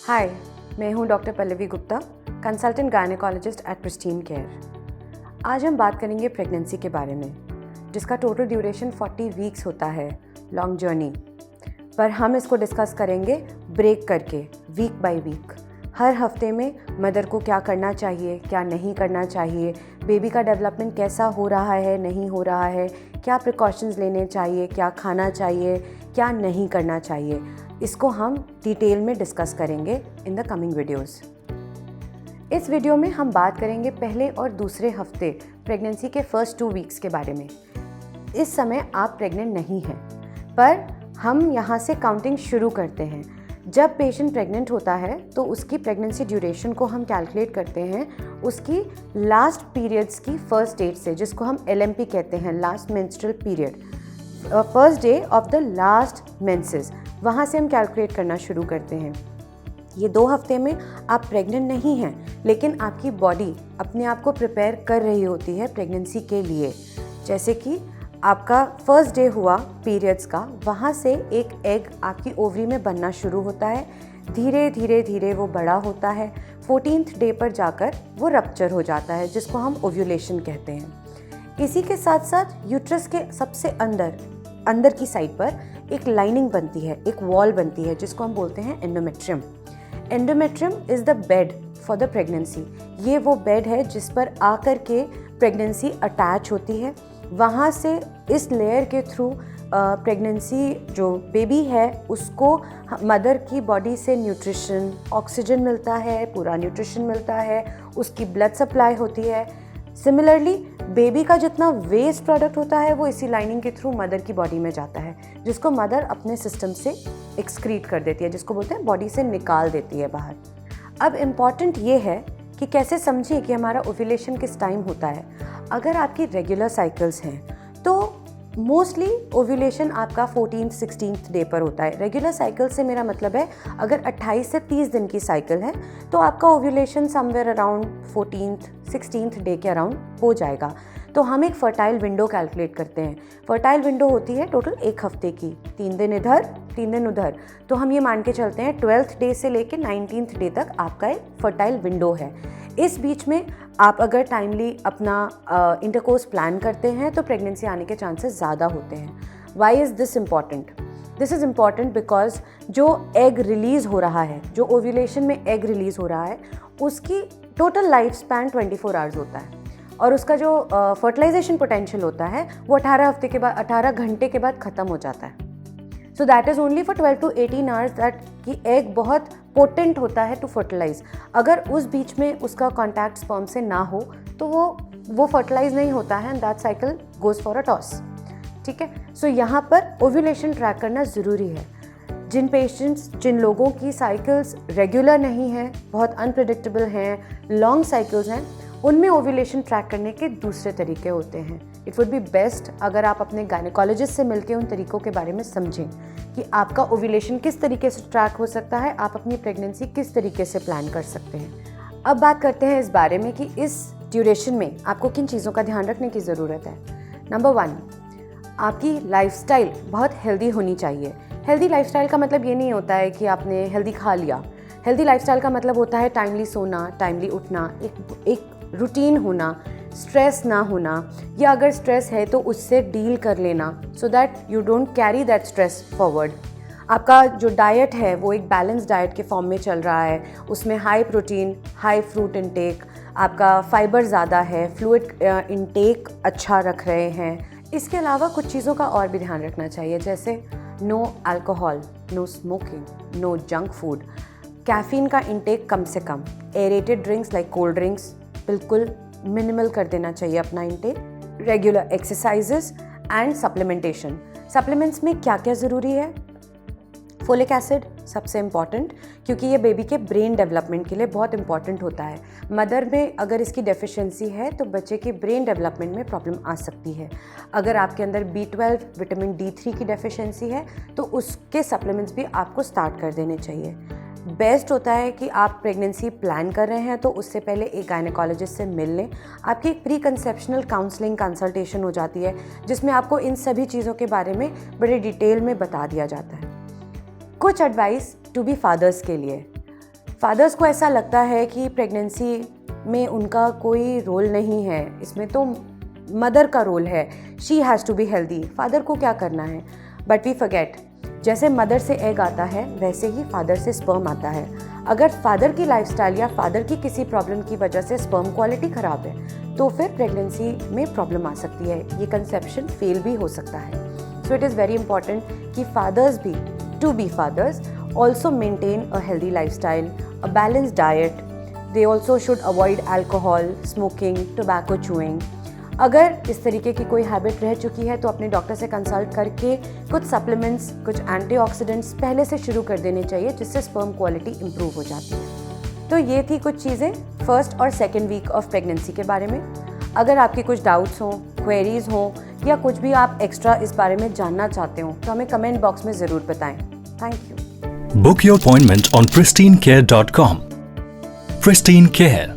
हाय, मैं हूं doctor Pallavi Gupta, consultant gynaecologist at Pristine Care. आज हम बात करेंगे प्रेगनेंसी के बारे में, जिसका टोटल ड्यूरेशन 40 वीक्स होता है, लॉन्ग जर्नी। पर हम इसको डिस्कस करेंगे ब्रेक करके, वीक बाय वीक। हर हफ्ते में मदर को क्या करना चाहिए, क्या नहीं करना चाहिए, बेबी का डेवलपमेंट कैसा हो रहा है, नहीं हो रहा है, क्या प्रिकॉशंस लेने चाहिए, क्या खाना चाहिए, क्या नहीं करना चाहिए, इसको हम डिटेल में डिस्कस करेंगे इन द कमिंग वीडियोस। इस वीडियो में हम बात करेंगे पहले और दूसरे हफ्ते प्रेगनेंसी के फर्स्ट 2 वीक्स के बारे में। इस समय आप प्रेग्नेंट नहीं हैं, पर हम यहाँ से काउंटिंग शुरू करते हैं। जब पेशेंट प्रेग्नेंट होता है तो उसकी प्रेगनेंसी ड्यूरेशन को हम कैलकुलेट करते हैं उसकी लास्ट पीरियड्स की फर्स्ट डेट से, जिसको हम LMP कहते हैं, last menstrual period, first day of the last menses. वहाँ से हम कैलकुलेट करना शुरू करते हैं। ये 2 हफ्ते में आप प्रेग्नेंट नहीं हैं, लेकिन आपकी बॉडी अपने आप को प्रिपेयर कर रही होती है प्रेगनेंसी के लिए। जैसे कि आपका फर्स्ट डे हुआ पीरियड्स का, वहाँ से एक एग आपकी ओवरी में बनना शुरू होता है। धीरे धीरे धीरे वो बड़ा होता है। 14th डे पर जाकर वो रप्चर हो जाता है, जिसको हम ओव्यूलेशन कहते हैं। इसी के साथ साथ यूट्रस के सबसे अंदर की साइड पर एक लाइनिंग बनती है, एक वॉल बनती है, जिसको हम बोलते हैं endometrium. Endometrium is the bed for the pregnancy. ये वो बेड है जिस पर आकर के प्रेगनेंसी अटैच होती है। वहाँ से इस लेयर के थ्रू प्रेगनेंसी जो बेबी है उसको मदर की बॉडी से न्यूट्रिशन, ऑक्सीजन मिलता है, पूरा न्यूट्रिशन मिलता है, उसकी ब्लड सप्लाई होती है। सिमिलरली बेबी का जितना वेस्ट प्रोडक्ट होता है वो इसी लाइनिंग के थ्रू मदर की बॉडी में जाता है, जिसको मदर अपने सिस्टम से एक्सक्रीट कर देती है, जिसको बोलते हैं बॉडी से निकाल देती है बाहर। अब इम्पॉर्टेंट ये है कि कैसे समझें कि हमारा ओव्यूलेशन किस टाइम होता है। अगर आपकी रेगुलर साइकिल्स हैं तो मोस्टली ओव्यूलेशन आपका 14th-16th डे पर होता है। रेगुलर साइकिल से मेरा मतलब है अगर 28 से 30 दिन की साइकिल है तो आपका ovulation somewhere around 14th-16th day के अराउंड हो जाएगा। तो हम एक फर्टाइल विंडो कैलकुलेट करते हैं। फर्टाइल विंडो होती है टोटल 1 हफ्ते की, 3 दिन इधर 3 दिन उधर। तो हम ये मान के चलते हैं 12th डे से लेकर 19th डे तक आपका एक फर्टाइल विंडो है। इस बीच में आप अगर टाइमली अपना इंटरकोर्स प्लान करते हैं तो प्रेगनेंसी आने के चांसेस ज़्यादा होते हैं। Why is this important? This is important because जो एग रिलीज़ हो रहा है, जो ओव्यूलेशन में एग रिलीज़ हो रहा है, उसकी टोटल लाइफ स्पैन 24 आवर्स होता है और उसका जो फर्टिलाइजेशन पोटेंशियल होता है वो 18 घंटे के बाद ख़त्म हो जाता है। So that is only for 12 to 18 hours that कि एग बहुत पोटेंट होता है टू फर्टिलाइज। अगर उस बीच में उसका कॉन्टैक्ट स्पर्म से ना हो तो वो फर्टिलाइज नहीं होता है and that cycle goes for a toss. ठीक है, सो यहाँ पर ओव्यूलेशन ट्रैक करना ज़रूरी है। जिन लोगों की साइकिल्स रेगुलर नहीं है, बहुत अनप्रिडिक्टेबल हैं, लॉन्ग साइकिल्स हैं, उनमें ओव्यूलेशन ट्रैक करने के दूसरे तरीके होते हैं। इट वुड बी बेस्ट अगर आप अपने गायनेकोलॉजिस्ट से मिलकर उन तरीकों के बारे में समझें कि आपका ओव्यूलेशन किस तरीके से ट्रैक हो सकता है, आप अपनी प्रेगनेंसी किस तरीके से प्लान कर सकते हैं। अब बात करते हैं इस बारे में कि इस ड्यूरेशन में आपको किन चीज़ों का ध्यान रखने की ज़रूरत है। नंबर 1, आपकी लाइफस्टाइल बहुत हेल्दी होनी चाहिए। हेल्दी लाइफस्टाइल का मतलब ये नहीं होता है कि आपने हेल्दी खा लिया। हेल्दी लाइफस्टाइल का मतलब होता है टाइमली सोना, टाइमली उठना, एक रूटीन होना, स्ट्रेस ना होना, या अगर स्ट्रेस है तो उससे डील कर लेना so that you don't carry that stress forward. आपका जो डाइट है वो एक बैलेंस डाइट के फॉर्म में चल रहा है, उसमें high protein, high fruit intake, आपका फाइबर ज़्यादा है, फ्लूइड इंटेक अच्छा रख रहे हैं। इसके अलावा कुछ चीज़ों का और भी ध्यान रखना चाहिए, जैसे no alcohol, no smoking, no junk food, caffeine का इंटेक कम से कम, aerated drinks like cold drinks बिल्कुल मिनिमल कर देना चाहिए अपना intake, regular exercises and supplementation. Supplements में क्या क्या ज़रूरी है? फोलिक एसिड सबसे इम्पॉर्टेंट, क्योंकि ये बेबी के ब्रेन डेवलपमेंट के लिए बहुत इंपॉर्टेंट होता है। मदर में अगर इसकी डेफिशिएंसी है तो बच्चे के ब्रेन डेवलपमेंट में प्रॉब्लम आ सकती है। अगर आपके अंदर B12, विटामिन D3 की डेफिशिएंसी है तो उसके सप्लीमेंट्स भी आपको स्टार्ट कर देने चाहिए। बेस्ट होता है कि आप प्रेगनेंसी प्लान कर रहे हैं तो उससे पहले एक गायनेकोलॉजिस्ट से मिल लें। आपकी एक प्री कंसेप्शनल काउंसलिंग कंसल्टेशन हो जाती है, जिसमें आपको इन सभी चीज़ों के बारे में बड़े डिटेल में बता दिया जाता है। कुछ एडवाइस टू बी फादर्स के लिए। फादर्स को ऐसा लगता है कि प्रेगनेंसी में उनका कोई रोल नहीं है, इसमें तो मदर का रोल है, she has to be healthy, father को क्या करना है। बट वी फॉरगेट, जैसे मदर से एग आता है वैसे ही फादर से स्पर्म आता है। अगर फादर की लाइफस्टाइल या फादर की किसी प्रॉब्लम की वजह से स्पर्म क्वालिटी ख़राब है तो फिर प्रेगनेंसी में प्रॉब्लम आ सकती है, ये कंसेप्शन फेल भी हो सकता है। So it is very important कि फादर्स भी, to be fathers, also maintain a healthy lifestyle, a balanced diet. They also should avoid alcohol, smoking, tobacco chewing. अगर इस तरीके की कोई हैबिट रह चुकी है तो अपने डॉक्टर से कंसल्ट करके कुछ सप्लीमेंट्स, कुछ एंटीऑक्सीडेंट्स पहले से शुरू कर देने चाहिए, जिससे स्पर्म क्वालिटी इंप्रूव हो जाती है। तो ये थी कुछ चीज़ें फर्स्ट और सेकेंड वीक ऑफ प्रेगनेंसी के बारे में। अगर आपके कुछ डाउट्स हों, क्वेरीज हों या कुछ भी आप एक्स्ट्रा इस बारे में जानना चाहते हो तो हमें कमेंट बॉक्स में ज़रूर बताएं। Thank you. Book your appointment on pristinecare.com. Pristine Care.